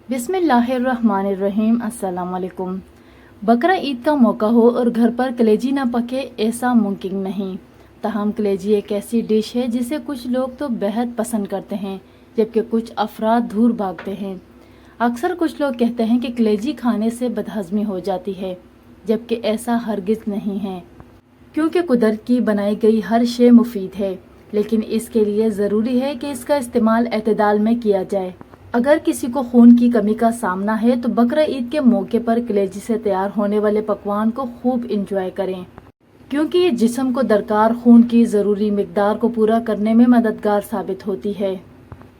बिस्मिल्लाहिर्रहमानिर्रहीम। अस्सलाम वालेकुम। बकरा ईद का मौका हो और घर पर कलेजी ना पके, ऐसा मुमकिन नहीं। ताहम कलेजी एक ऐसी डिश है जिसे कुछ लोग तो बेहद पसंद करते हैं, जबकि कुछ अफराद दूर भागते हैं। अक्सर कुछ लोग कहते हैं कि कलेजी खाने से बदहज़मी हो जाती है, जबकि ऐसा हरगिज़ नहीं है, क्योंकि कुदरत की बनाई गई हर शे मुफीद है, लेकिन इसके लिए ज़रूरी है कि इसका इस्तेमाल एतदाल में किया जाए। अगर किसी को खून की कमी का सामना है तो बकरा ईद के मौके पर कलेजी से तैयार होने वाले पकवान को खूब इंजॉय करें, क्योंकि ये जिस्म को दरकार खून की ज़रूरी मिकदार को पूरा करने में मददगार साबित होती है।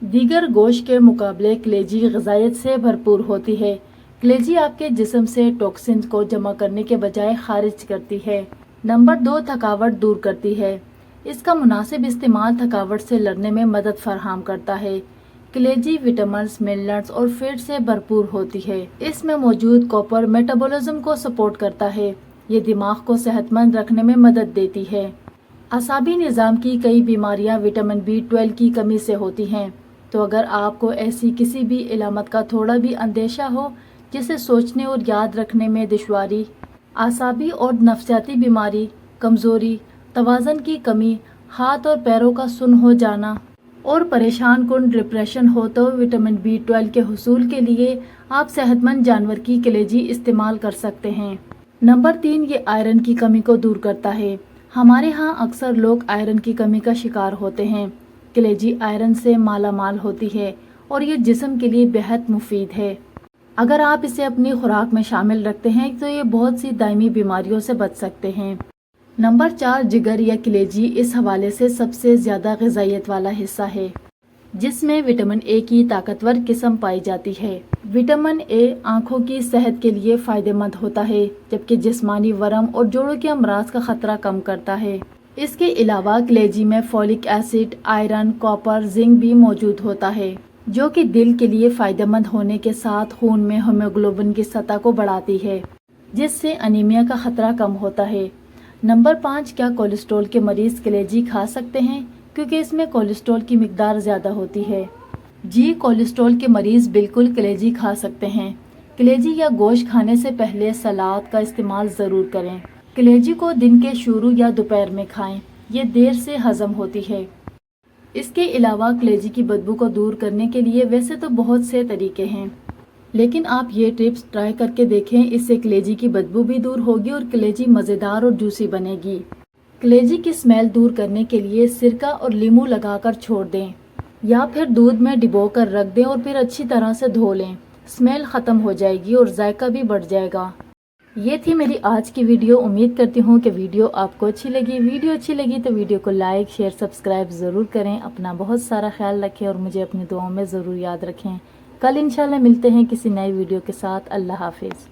दीगर गोश्त के मुकाबले कलेजी ग़िज़ायत से भरपूर होती है। कलेजी आपके जिस्म से टॉक्सिन को जमा करने के बजाय खारिज करती है। नंबर 2, थकावट दूर करती है। इसका मुनासिब इस्तेमाल थकावट से लड़ने में मदद फराहम करता है। कलेजी विटामिन, मिनरल्स और फैट से भरपूर होती है। इसमें मौजूद कॉपर मेटाबॉलिज्म को सपोर्ट करता है। ये दिमाग को सेहतमंद रखने में मदद देती है। असाबी निज़ाम की कई बीमारियां विटामिन B12 की कमी से होती हैं, तो अगर आपको ऐसी किसी भी इलामत का थोड़ा भी अंदेशा हो, जिसे सोचने और याद रखने में दुश्वारी, आसाबी और नफ्सियाती बीमारी, कमज़ोरी, तवाज़न की कमी, हाथ और पैरों का सुन्न हो जाना और परेशान कुन डिप्रेशन हो, तो विटामिन B12 के हुसूल के लिए आप सेहतमंद जानवर की कलेजी इस्तेमाल कर सकते हैं। नंबर 3, ये आयरन की कमी को दूर करता है। हमारे यहाँ अक्सर लोग आयरन की कमी का शिकार होते हैं। कलेजी आयरन से माला माल होती है और ये जिस्म के लिए बेहद मुफीद है। अगर आप इसे अपनी खुराक में शामिल रखते हैं तो ये बहुत सी दायमी बीमारियों से बच सकते हैं। नंबर 4, जिगर या कलेजी इस हवाले से सबसे ज़्यादा ग़िज़ाइयत वाला हिस्सा है, जिसमें विटामिन ए की ताकतवर किस्म पाई जाती है। विटामिन ए आँखों की सेहत के लिए फ़ायदेमंद होता है, जबकि जिस्मानी वरम और जोड़ों के अमराज का ख़तरा कम करता है। इसके अलावा कलेजी में folic acid, iron, copper, zinc भी मौजूद होता है, जो कि दिल के लिए फ़ायदेमंद होने के साथ खून में हीमोग्लोबिन की सतह को बढ़ाती है, जिससे अनीमिया का ख़तरा कम होता है। नंबर 5, क्या कोलेस्ट्रॉल के मरीज़ कलेजी खा सकते हैं, क्योंकि इसमें कोलेस्ट्रॉल की मिकदार ज़्यादा होती है? जी, कोलेस्ट्रॉल के मरीज़ बिल्कुल कलेजी खा सकते हैं। कलेजी या गोश्त खाने से पहले सलाद का इस्तेमाल ज़रूर करें। कलेजी को दिन के शुरू या दोपहर में खाएं, ये देर से हज़म होती है। इसके अलावा कलेजी की बदबू को दूर करने के लिए वैसे तो बहुत से तरीके हैं, लेकिन आप ये टिप्स ट्राई करके देखें। इससे कलेजी की बदबू भी दूर होगी और कलेजी मज़ेदार और जूसी बनेगी। कलेजी की स्मेल दूर करने के लिए सिरका और नींबू लगाकर छोड़ दें, या फिर दूध में डिबोकर रख दें और फिर अच्छी तरह से धो लें। स्मेल ख़त्म हो जाएगी और जायका भी बढ़ जाएगा। ये थी मेरी आज की वीडियो। उम्मीद करती हूँ कि वीडियो आपको अच्छी लगी। वीडियो अच्छी लगी तो वीडियो को लाइक, शेयर, सब्सक्राइब ज़रूर करें। अपना बहुत सारा ख्याल रखें और मुझे अपनी दुआओं में ज़रूर याद रखें। कल इंशाल्लाह मिलते हैं किसी नई वीडियो के साथ। अल्लाह हाफिज़।